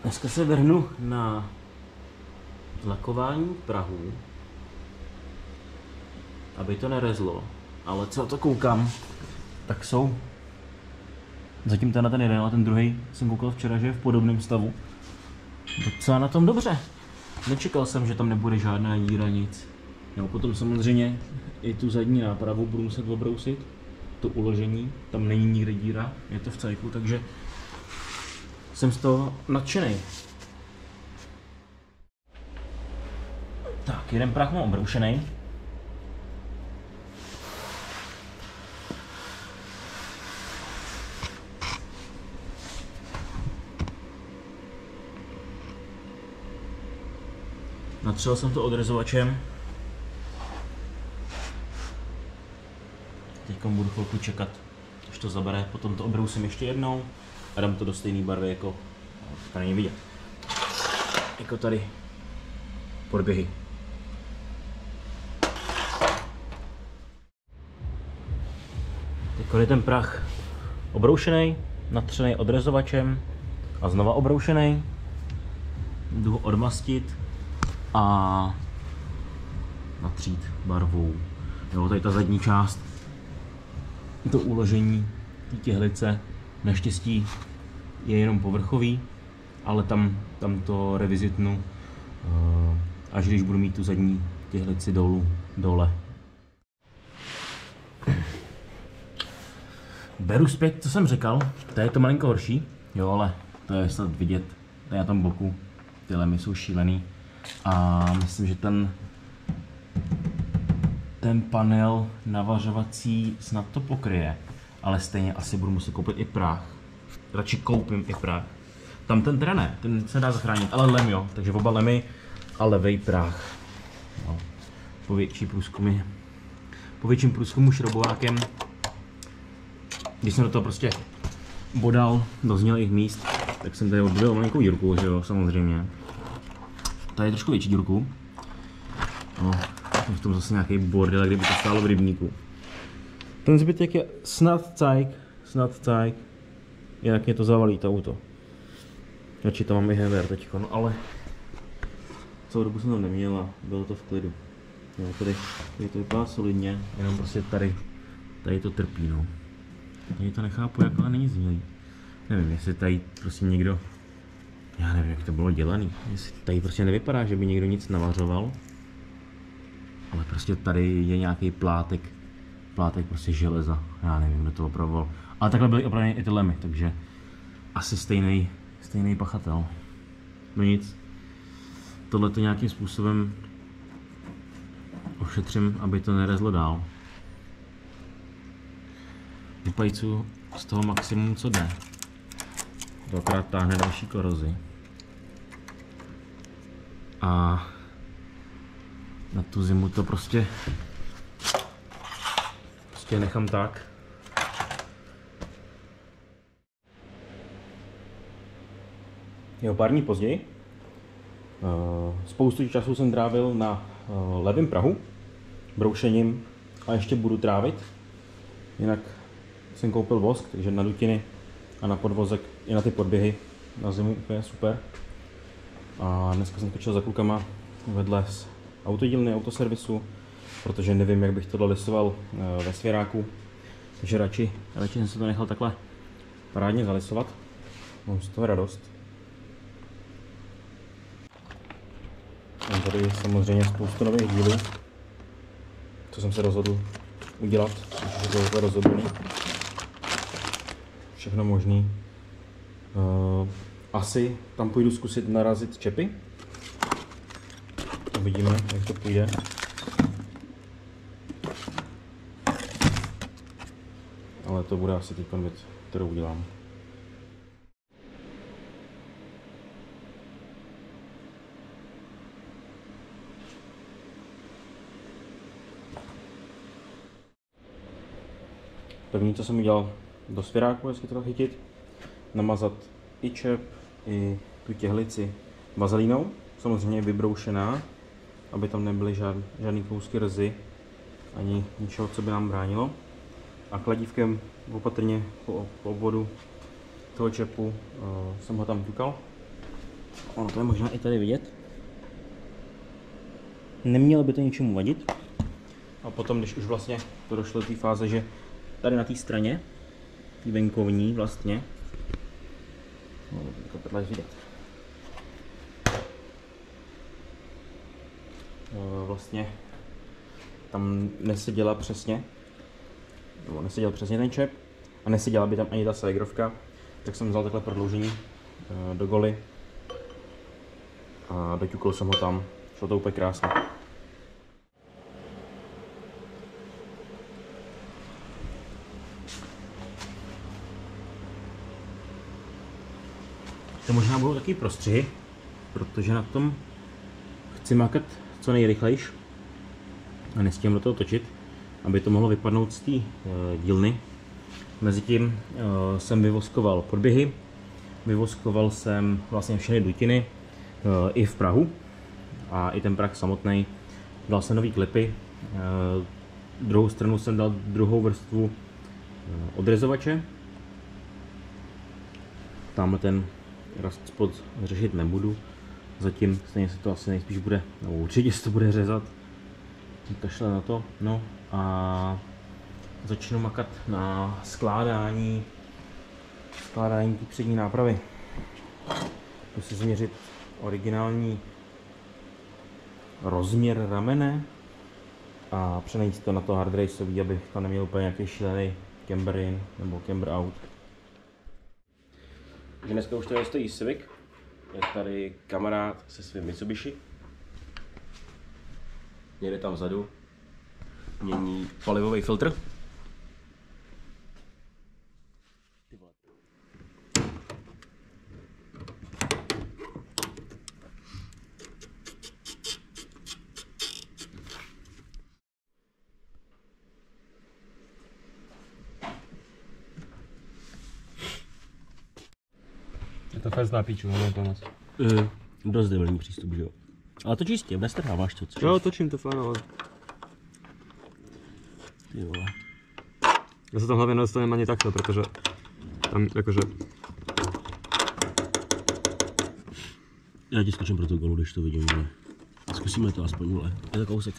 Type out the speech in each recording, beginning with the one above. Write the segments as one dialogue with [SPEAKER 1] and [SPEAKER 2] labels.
[SPEAKER 1] Dneska se vrhnu na tlakování prahu, aby to nerezlo, ale co to koukám, tak jsou zatím ten jeden, ale ten druhý jsem koukal včera, že je v podobném stavu. Docela na tom dobře. Nečekal jsem, že tam nebude žádná díra, nic. Jo, potom samozřejmě i tu zadní nápravu budu muset obrousit, to uložení, tam není nikde díra, je to v cajku, takže jsem z toho nadšenej. Tak, jeden prach mám obroušený. Natřel jsem to odrezovačem. Teď budu chvilku čekat, až to zabere, potom to obrousím ještě jednou a dám to do stejné barvy, jako to není vidět. Jako tady podběhy. Teď je ten prach obroušený, natřený odrezovačem a znova obroušený. Jdu ho odmastit a natřít barvou. Jo, tady ta zadní část, to uložení té těhlice, naštěstí je jenom povrchový, ale tam to revizitnu, až když budu mít tu zadní těhlici dole. Beru zpět, co jsem říkal, to je to malinko horší, jo, ale to je snad vidět, tady na tom boku, ty lemy jsou šílený a myslím, že ten panel navařovací snad to pokryje, ale stejně asi budu muset koupit i prach, radši koupím i prach. Tam ten teda ne, ten se dá zachránit, ale lem jo, takže oba lemy a levej prach. No. Po větším průzkumu šroubovákem, když jsem do toho prostě bodal do znělých míst, tak jsem tady odbyl malinkou dírku, že jo, samozřejmě. Tady je trošku větší dírku. No, je v tom zase nějaký bordel, kdyby to stálo v rybníku. Ten zbytek je snad cajk, jinak mě to zavalí to auto. Radši tam mám i hever teďko, no ale celou dobu jsem tam neměl a bylo to v klidu. Jo, tady to vypadá solidně, jenom prostě tady to trpí, no. Tady to nechápu, jak ale není znělý. Nevím, jestli tady prostě někdo, já nevím, jak to bylo dělaný, jestli tady prostě nevypadá, že by někdo nic navařoval, ale prostě tady je nějaký plátek prostě železa, já nevím, kdo to opravoval. Ale takhle byly opraveny i ty lemy, takže asi stejný pachatel. No nic, tohle to nějakým způsobem ošetřím, aby to nerezlo dál. Vypajcu z toho maximum, co jde. Dvakrát táhne další korozi. A na tu zimu to prostě nechám tak. Jo, pár dní později. Spoustu času jsem trávil na levém prahu, broušením a ještě budu trávit. Jinak jsem koupil vosk, takže na dutiny a na podvozek i na ty podběhy na zimu úplně super. A dneska jsem točil za klukama vedle z autodílny, autoservisu, protože nevím, jak bych tohle lisoval ve svěráku. Takže radši jsem se to nechal takhle parádně zalisovat. Mám z toho radost. Mám tady samozřejmě spoustu nových dílů, co jsem se rozhodl udělat, protože to je takhle rozhodný. Všechno možný. Asi tam půjdu zkusit narazit čepy. Uvidíme, jak to půjde. Ale to bude asi teď věc, kterou udělám. První, co jsem udělal do svěráku, jestli to chytit, namazat i čep, i tu těhlici vazelínou, samozřejmě vybroušená, aby tam nebyly žádný kousky rzy, ani ničeho, co by nám bránilo. A kladívkem opatrně po obvodu toho čepu jsem ho tam ťukal, Ono to je možná i tady vidět. Nemělo by to ničemu vadit. A potom, když už vlastně to došlo do té fáze, že tady na té straně, tý venkovní vlastně, no, to tohle je vidět. Vlastně tam neseděla přesně, nebo neseděl přesně ten čep a neseděla by tam ani ta selegrovka, tak jsem vzal takhle prodloužení do goly a doťukl jsem ho tam, šlo to úplně krásně. To možná budou taky prostřihy, protože na tom chci mákat co nejrychlejš a nestíhám do toho točit, aby to mohlo vypadnout z té dílny. Mezitím jsem vyvoskoval podběhy, vyvoskoval jsem vlastně všechny dutiny i v prahu a i ten prah samotný. Dal jsem nový klipy, druhou stranu jsem dal druhou vrstvu odrezovače. Tamhle ten rust spot řešit nebudu, zatím stejně se to asi nejspíš bude, no určitě se to bude řezat, kašle na to, no a začnu makat na skládání té přední nápravy. Musím změřit originální rozměr ramene a přenést to na to hard raceový, abych tam neměl úplně nějaký šílený camber in nebo camber out. Takže dneska už tady stojí Civic, je tady kamarád se svým Mitsubishi. Někde tam vzadu mění palivový filtr.
[SPEAKER 2] Je to fest na píču, nevím to moc.
[SPEAKER 1] Dost debilní přístup, že jo? Ale to čistě, nestrháváš to, co?
[SPEAKER 2] Jo, točím to fajn, ale
[SPEAKER 1] Ty vole.
[SPEAKER 2] já se tam hlavně nedostanem ani takto, protože tam jakože...
[SPEAKER 1] Já ti skočím pro tu golu, když to vidím, ale zkusíme to aspoň, vole. Je to kousek.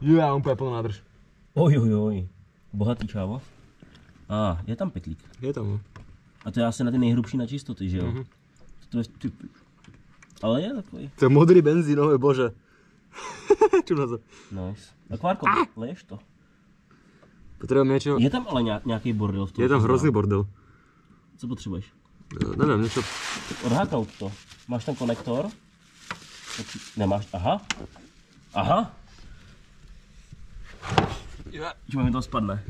[SPEAKER 2] Já úplně plná nádrž.
[SPEAKER 1] Ojojoj. Bohatý čávo. A je tam pytlík.
[SPEAKER 2] Je tam, no.
[SPEAKER 1] A to je asi na ty nejhrubší na čistoty, že jo? To je ale je takový.
[SPEAKER 2] To je modrý benzín, oh bože. Čum to.
[SPEAKER 1] Nice. Akvárko, leješ to.
[SPEAKER 2] Potřebujeme něčeho...
[SPEAKER 1] Je tam ale nějaký bordel v tom.
[SPEAKER 2] Je tam hrozný bordel.
[SPEAKER 1] Co potřebuješ?
[SPEAKER 2] Nevím, něco...
[SPEAKER 1] Odháknout to. Máš ten konektor? Nemáš? Aha. Aha. Čím mi to spadne.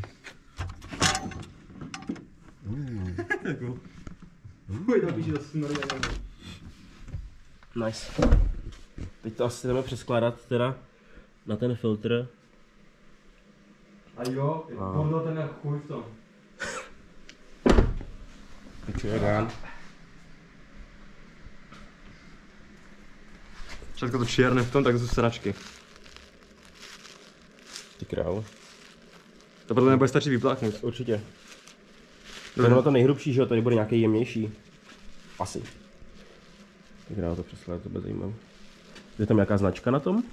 [SPEAKER 1] Nice. Teď to asi jdeme přeskládat teda na ten filtr.
[SPEAKER 2] A jo, bordel ten jak chuj v tom.
[SPEAKER 1] Pičuje rán.
[SPEAKER 2] Všetko to čierne v tom, tak jsou sračky.
[SPEAKER 1] Ty král.
[SPEAKER 2] To proto nebude stačit vypláchnout.
[SPEAKER 1] Určitě. To bylo to nejhrubší, že jo, tady bude nějaký jemnější. Asi. Tak král to přeskládat, to bude zajímavé. Je tam nějaká značka na tom?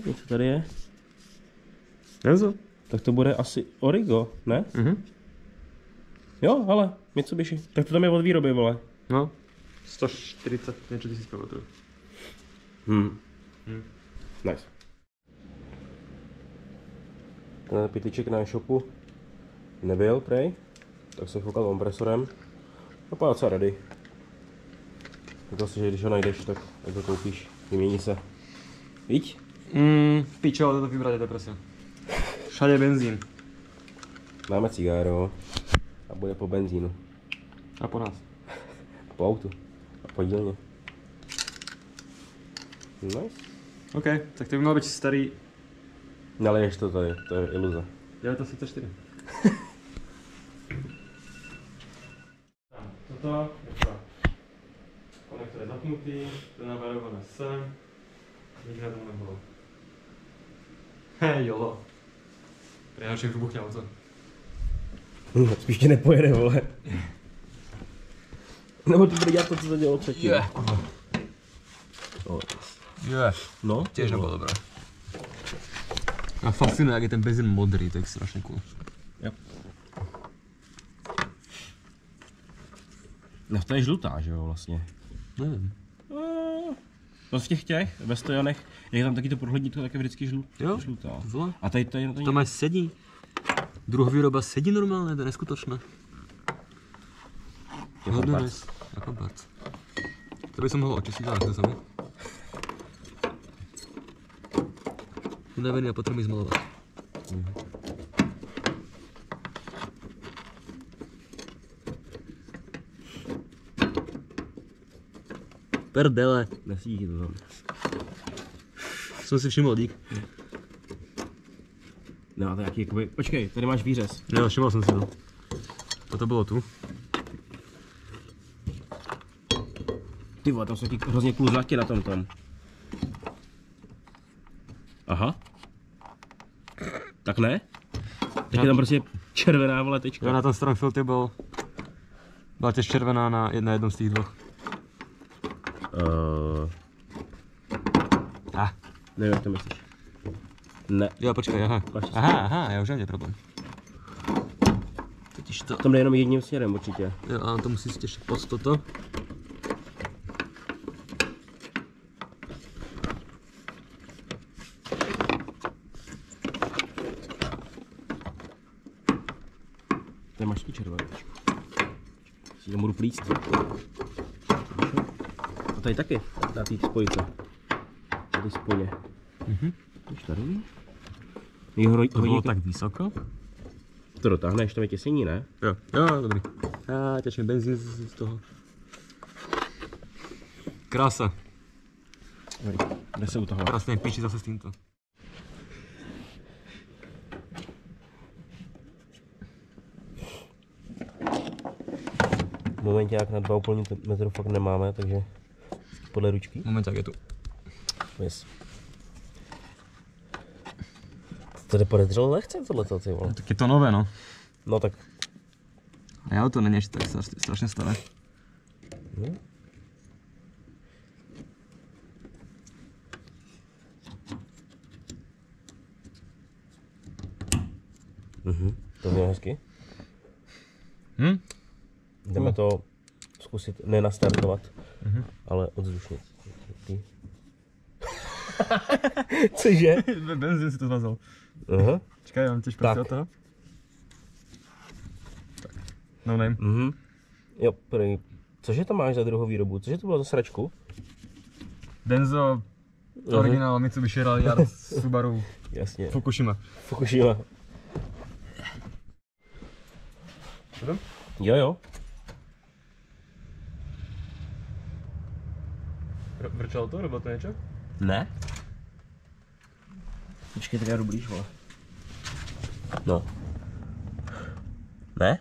[SPEAKER 1] Co tady je?
[SPEAKER 2] Něco?
[SPEAKER 1] Tak to bude asi Origo, ne? Jo, ale Mitsubishi. Tak to tam je od výroby, vole.
[SPEAKER 2] No. 140 něco tisíc kilometrů.
[SPEAKER 1] Nice. Ten pytlíček na e-shopu nebyl, prej. Tak jsem foukal kompresorem. A pojď docela ready. Řekl si, že když ho najdeš, tak to koupíš. Vymění se. Víď?
[SPEAKER 2] Pičo, ale to vybrat je prosím. Všade benzín.
[SPEAKER 1] Máme cigáro. A bude po benzínu.
[SPEAKER 2] A po nás.
[SPEAKER 1] A po autu. A po dílně. Nice.
[SPEAKER 2] OK, tak to by mělo být starý...
[SPEAKER 1] Naleješ to tady, to je iluze.
[SPEAKER 2] 984. Toto je to. Konektor je zapnutý, to navarované sem. Nikdy na tom nebylo. Hej, jolo. Prejnáček vybuchne auto.
[SPEAKER 3] Spíš tě nepojede, vole. Nebo ty bude dělat to, co to dělalo předtím. No,
[SPEAKER 4] Tiež nebolo dobré. A fascinuje, jak je ten benzín modrý, to je strašne cool.
[SPEAKER 3] Nafta je žlutá, že jo, vlastně.
[SPEAKER 4] Nevím.
[SPEAKER 3] No v těch, ve stojanech, je tam taky to prohlednítko, tak je vždycky
[SPEAKER 4] Jo?
[SPEAKER 3] žlutá.
[SPEAKER 4] Vole.
[SPEAKER 3] A tady na to
[SPEAKER 4] To máš sedí. Druhovýroba sedí normálne, to je neskutočné. Hodne nice. Ako barc. To by som mohol očistiť, ale to samé. Unavený a potrebuji zmalovať. Perdele.
[SPEAKER 3] Nesídí to tam.
[SPEAKER 4] Som si všimol, dík.
[SPEAKER 3] No, to je jaký, jakoby, počkej, tady máš výřez.
[SPEAKER 4] Jo, všimol som si to. Toto bolo tu.
[SPEAKER 3] Ty vole, tam jsou ti hrozně kluzáky na tom tom. Aha. Tak ne? Tak je tam prostě červená vole tečka.
[SPEAKER 4] Jo, na tom strom filtru bola tiež červená na jednom z tých dvoch.
[SPEAKER 3] Nevím, jak to myslíš. Ne.
[SPEAKER 4] Jo, počkaj, aha. Aha, já už nemám problém. Totiž to.
[SPEAKER 3] Tam jde jenom jedním směrem určitě.
[SPEAKER 4] Jo, ale to musí jít ještě pod toto.
[SPEAKER 3] Tady máš taky červenou tečku. Si tam budu plíst. A tady taky, na té spojice. Na té spojně. Už tady?
[SPEAKER 4] To bylo tak vysoko?
[SPEAKER 3] To dotáhneš, tam je těsení, ne?
[SPEAKER 4] Jo, dobrý. A tečím benzín z toho. Krása.
[SPEAKER 3] Kde se utahovat?
[SPEAKER 4] Krásné píči zase s týmto.
[SPEAKER 3] V momentě jak na 2,5 metru fakt nemáme, takže podle ručky.
[SPEAKER 4] Moment, jak je tu.
[SPEAKER 3] Yes. To jde podezřelo lehce tohleto, ty vole.
[SPEAKER 4] Tak je to nové, no.
[SPEAKER 3] No tak.
[SPEAKER 4] A jo, to není ještě tak strašně staré.
[SPEAKER 3] To zní hezky. Jdeme to zkusit nenastartovat, ale odzdušnit. Cože?
[SPEAKER 4] Benzín si to zmazal.
[SPEAKER 3] Aha.
[SPEAKER 4] Čekaj, já mám těž
[SPEAKER 3] Tak.
[SPEAKER 4] od toho. Tak. No name.
[SPEAKER 3] Jo, prý. Cože to máš za druhou výrobu? Cože to bylo za sračku?
[SPEAKER 4] Denso, originál Mitsubishi Ralliart Subaru
[SPEAKER 3] Jasně.
[SPEAKER 4] Fukushima.
[SPEAKER 3] Fukushima. Jo.
[SPEAKER 4] Vrčalo to? Robilo to něco?
[SPEAKER 3] Ne? Počkej, tak já jdu blíž, vole. No. Ne?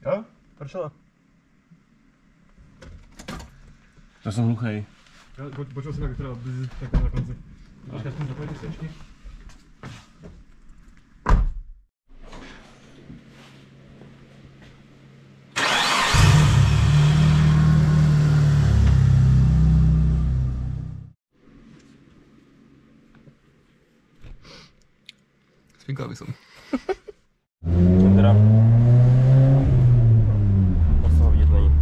[SPEAKER 4] Jo? Vrčalo.
[SPEAKER 3] To jsem hluchej.
[SPEAKER 4] Počul jsem, jak vypadalo takhle na konci. Počkej, aspoň zapojit ty sečky. Spínkal som.
[SPEAKER 3] Teda. Moc toho vidět není.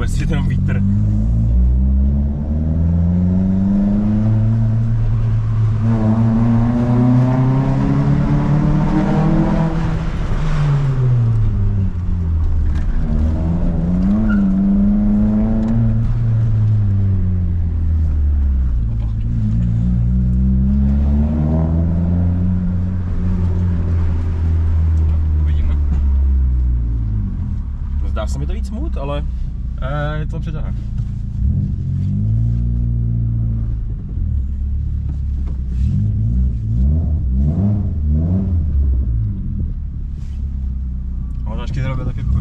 [SPEAKER 3] vůbec, je to jenom vítr. Zdá se mi to víc smooth, ale
[SPEAKER 2] Je to přeťahá. Ale dášky zrobil tak jako